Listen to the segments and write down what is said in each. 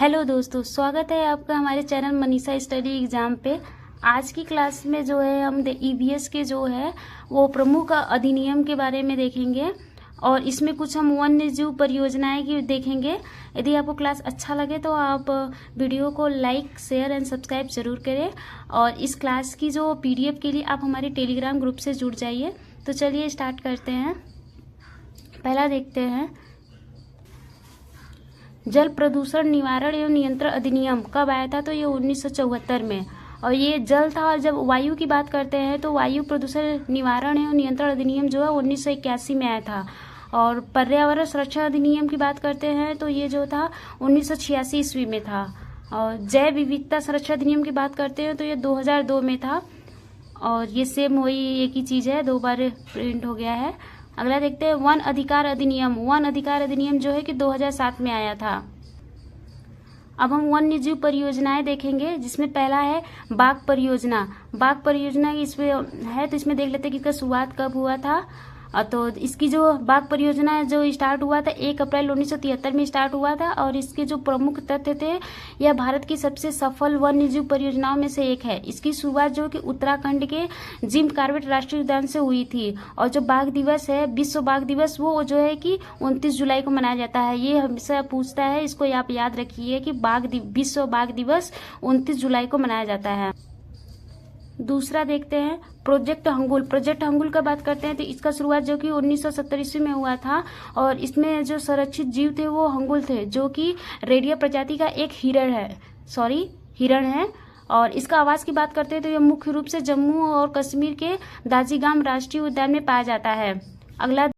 Hello दोस्तों, स्वागत है आपका हमारे चैनल मनीषा स्टडी एग्जाम पे। आज की क्लास में जो है हम ईवीएस के जो है वो प्रमुख अधिनियम के बारे में देखेंगे और इसमें कुछ हम वन्य जीव परियोजनाएं की देखेंगे। यदि आपको क्लास अच्छा लगे तो आप वीडियो को लाइक, शेयर एंड सब्सक्राइब जरूर करें और इस क्लास की जो पीडीएफ के लिए आप हमारे टेलीग्राम ग्रुप से जुड़ जाइए। तो चलिए स्टार्ट करते हैं। पहला देखते हैं, जल प्रदूषण निवारण एवं नियंत्रण अधिनियम कब आया था? तो ये 1974 में। और ये जल था। और जब वायु की बात करते हैं तो वायु प्रदूषण निवारण एवं नियंत्रण अधिनियम जो है 1981 में आया था। और पर्यावरण संरक्षण अधिनियम की बात करते हैं तो ये जो था 1986 ईस्वी में था। और जैव विविधता संरक्षण अधिनियम की बात करते हैं तो ये 2002 में था। और ये सेम वही एक ही चीज़ है, 2 बार प्रिंट हो गया है। अगला देखते हैं, वन अधिकार अधिनियम। वन अधिकार अधिनियम जो है कि 2007 में आया था। अब हम वन्य जीव परियोजनाएं देखेंगे, जिसमें पहला है बाघ परियोजना। बाघ परियोजना इसमें है तो इसमें देख लेते हैं कि इसका शुरुआत कब हुआ था। तो इसकी जो बाघ परियोजना जो स्टार्ट हुआ था 1 अप्रैल 1973 में स्टार्ट हुआ था। और इसके जो प्रमुख तथ्य थे, यह भारत की सबसे सफल वन्य जीव परियोजनाओं में से एक है। इसकी शुरुआत जो कि उत्तराखंड के जिम कॉर्बेट राष्ट्रीय उद्यान से हुई थी। और जो बाघ दिवस है, विश्व बाघ दिवस, वो जो है कि 29 जुलाई को मनाया जाता है। ये हमेशा पूछता है, इसको आप याद रखिए कि विश्व बाघ दिवस 29 जुलाई को मनाया जाता है। दूसरा देखते हैं, प्रोजेक्ट हंगुल। प्रोजेक्ट हंगुल का बात करते हैं तो इसका शुरुआत जो कि 1970 ईस्वी में हुआ था। और इसमें जो संरक्षित जीव थे वो हंगुल थे, जो कि रेडिया प्रजाति का एक हिरण है। और इसका आवास की बात करते हैं तो यह मुख्य रूप से जम्मू और कश्मीर के दाजिगाम राष्ट्रीय उद्यान में पाया जाता है। अगला,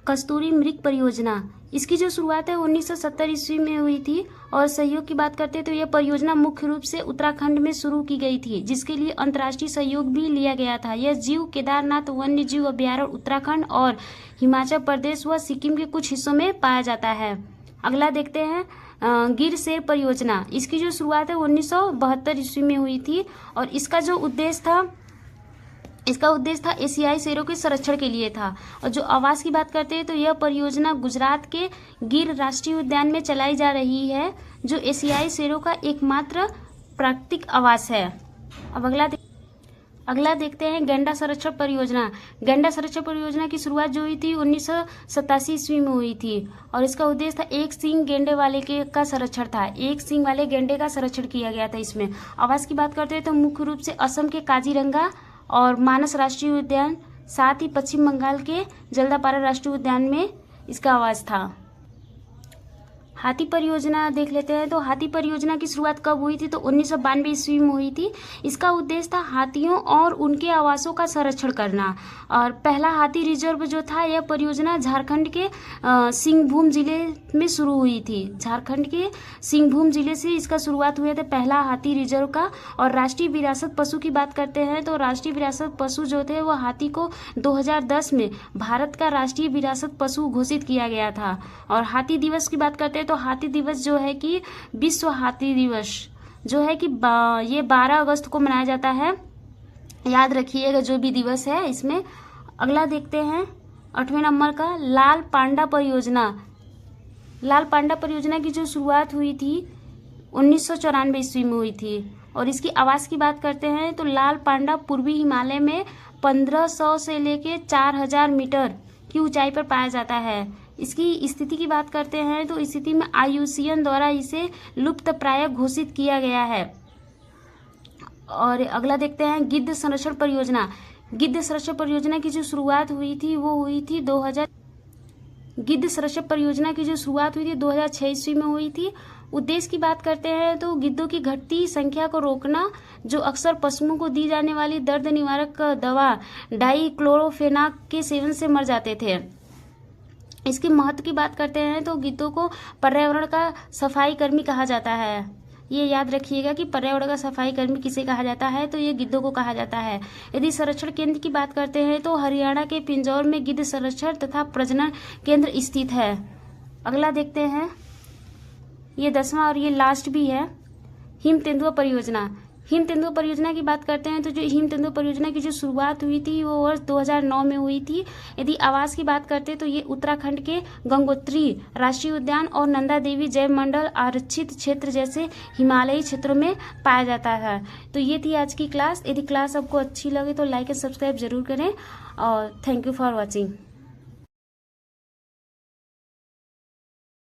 कस्तूरी मृग परियोजना। इसकी जो शुरुआत है 1970 ईस्वी में हुई थी। और सहयोग की बात करते हैं तो यह परियोजना मुख्य रूप से उत्तराखंड में शुरू की गई थी, जिसके लिए अंतर्राष्ट्रीय सहयोग भी लिया गया था। यह जीव केदारनाथ वन्य जीव अभ्यारण्य उत्तराखंड और हिमाचल प्रदेश व सिक्किम के कुछ हिस्सों में पाया जाता है। अगला देखते हैं, गिर शेर परियोजना। इसकी जो शुरुआत है 1972 ईस्वी में हुई थी। और इसका उद्देश्य था एशियाई शेरों के संरक्षण के लिए था। और जो आवास की बात करते हैं तो यह परियोजना गुजरात के गिर राष्ट्रीय उद्यान में चलाई जा रही है, जो एशियाई शेरों का एकमात्र प्राकृतिक आवास है। अब अगला देखते हैं, गैंडा संरक्षण परियोजना। गैंडा संरक्षण परियोजना की शुरुआत जो हुई थी 1987 ईस्वी में हुई थी। और इसका उद्देश्य था एक सींग गेंडे वाले का संरक्षण था। एक सींग वाले गेंडे का संरक्षण किया गया था इसमें। आवास की बात करते हैं तो मुख्य रूप से असम के काजीरंगा और मानस राष्ट्रीय उद्यान, साथ ही पश्चिम बंगाल के जल्दापारा राष्ट्रीय उद्यान में इसका आवास था। हाथी परियोजना देख लेते हैं। तो हाथी परियोजना की शुरुआत कब हुई थी? तो 1992 ईस्वी में हुई थी। इसका उद्देश्य था हाथियों और उनके आवासों का संरक्षण करना। और पहला हाथी रिजर्व जो था, यह परियोजना झारखंड के सिंहभूम जिले में शुरू हुई थी। झारखंड के सिंहभूम जिले से इसका शुरुआत हुआ था पहला हाथी रिजर्व का। और राष्ट्रीय विरासत पशु की बात करते हैं तो राष्ट्रीय विरासत पशु जो थे वो हाथी को 2010 में भारत का राष्ट्रीय विरासत पशु घोषित किया गया था। और हाथी दिवस की बात करते हैं तो हाथी दिवस जो है कि विश्व हाथी दिवस जो है कि ये 12 अगस्त को मनाया जाता है। याद रखिएगा जो भी दिवस है इसमें। अगला देखते हैं, 8वें नंबर का, लाल पांडा परियोजना। लाल पांडा परियोजना की जो शुरुआत हुई थी 1994 ईस्वी में हुई थी। और इसकी आवास की बात करते हैं तो लाल पांडा पूर्वी हिमालय में 1500 से लेके 4000 मीटर की ऊंचाई पर पाया जाता है। इसकी स्थिति की बात करते हैं तो स्थिति में IUCN द्वारा इसे लुप्तप्राय घोषित किया गया है। और अगला देखते हैं, गिद्ध संरक्षण परियोजना। गिद्ध संरक्षण परियोजना की जो शुरुआत हुई थी वो हुई थी 2006 ईस्वी में हुई थी। उद्देश्य की बात करते हैं तो गिद्धों की घटती संख्या को रोकना, जो अक्सर पशुओं को दी जाने वाली दर्द निवारक दवा डाइक्लोरोफेनाक के सेवन से मर जाते थे। इसके महत्व की बात करते हैं तो गिद्धों को पर्यावरण का सफाई कर्मी कहा जाता है। ये याद रखिएगा कि पर्यावरण का सफाई कर्मी किसे कहा जाता है, तो ये गिद्धों को कहा जाता है। यदि संरक्षण केंद्र की बात करते हैं तो हरियाणा के पिंजौर में गिद्ध संरक्षण तथा प्रजनन केंद्र स्थित है। अगला देखते हैं, ये 10वां और ये लास्ट भी है, हिम तेंदुआ परियोजना। हिम तेंदुआ परियोजना की बात करते हैं तो जो हिम तेंदुआ परियोजना की जो शुरुआत हुई थी वो वर्ष 2009 में हुई थी। यदि आवास की बात करते हैं तो ये उत्तराखंड के गंगोत्री राष्ट्रीय उद्यान और नंदा देवी जैव मंडल आरक्षित क्षेत्र जैसे हिमालयी क्षेत्रों में पाया जाता है। तो ये थी आज की क्लास। यदि क्लास आपको अच्छी लगे तो लाइक एंड सब्सक्राइब जरूर करें और थैंक यू फॉर वॉचिंग।